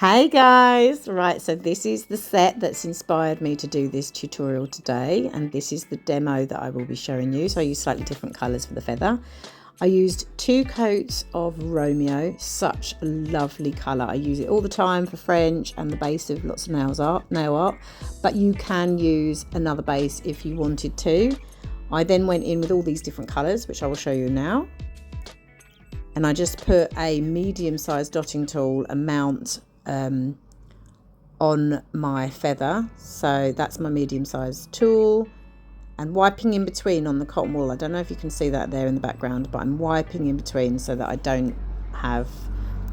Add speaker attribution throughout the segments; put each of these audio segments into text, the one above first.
Speaker 1: Hey guys, right, so this is the set that's inspired me to do this tutorial today, and this is the demo that I will be showing you. So I used slightly different colours for the feather. I used 2 coats of Romeo, such a lovely colour. I use it all the time for French and the base of lots of nail art, but you can use another base if you wanted to. I then went in with all these different colours, which I will show you now. And I just put a medium-sized dotting tool, a mount, on my feather. So that's my medium-sized tool, and wiping in between on the cotton wool. I don't know if you can see that there in the background, but I'm wiping in between so that I don't have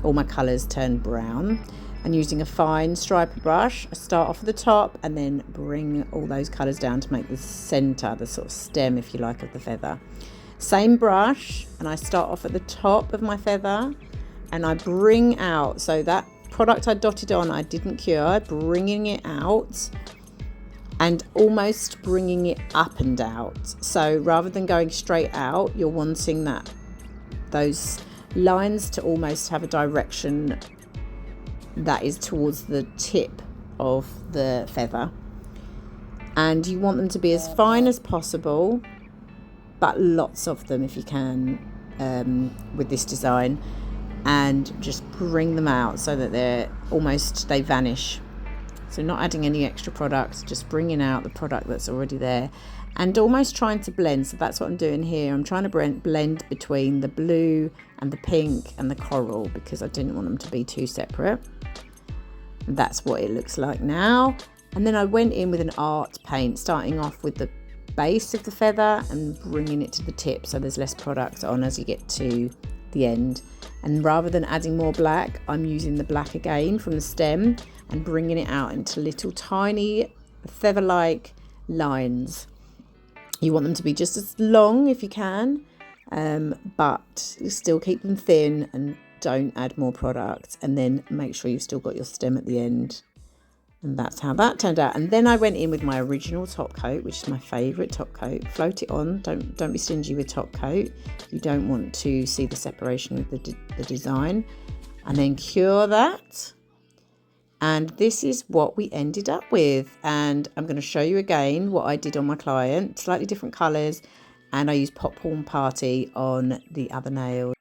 Speaker 1: all my colours turn brown. And using a fine striper brush, I start off at the top and then bring all those colours down to make the centre, the sort of stem, if you like, of the feather. Same brush, and I start off at the top of my feather and I bring out, so that product I dotted on I didn't cure, bringing it out and almost bringing it up and out. So rather than going straight out, you're wanting those lines to almost have a direction that is towards the tip of the feather, and you want them to be as fine as possible, but lots of them if you can, with this design, and just bring them out so that they vanish. So not adding any extra product, just bringing out the product that's already there and almost trying to blend. So that's what I'm doing here. I'm trying to blend between the blue and the pink and the coral because I didn't want them to be too separate. And that's what it looks like now. And then I went in with an art paint, starting off with the base of the feather and bringing it to the tip so there's less product on as you get to the end. And rather than adding more black, I'm using the black again from the stem and bringing it out into little tiny feather-like lines. You want them to be just as long if you can, but you still keep them thin and don't add more product, and then make sure you've still got your stem at the end. And that's how that turned out. And then I went in with my original top coat, which is my favourite top coat. Float it on. Don't be stingy with top coat. You don't want to see the separation with the design. And then cure that. And this is what we ended up with. And I'm going to show you again what I did on my client. Slightly different colours. And I used Popcorn Party on the other nail.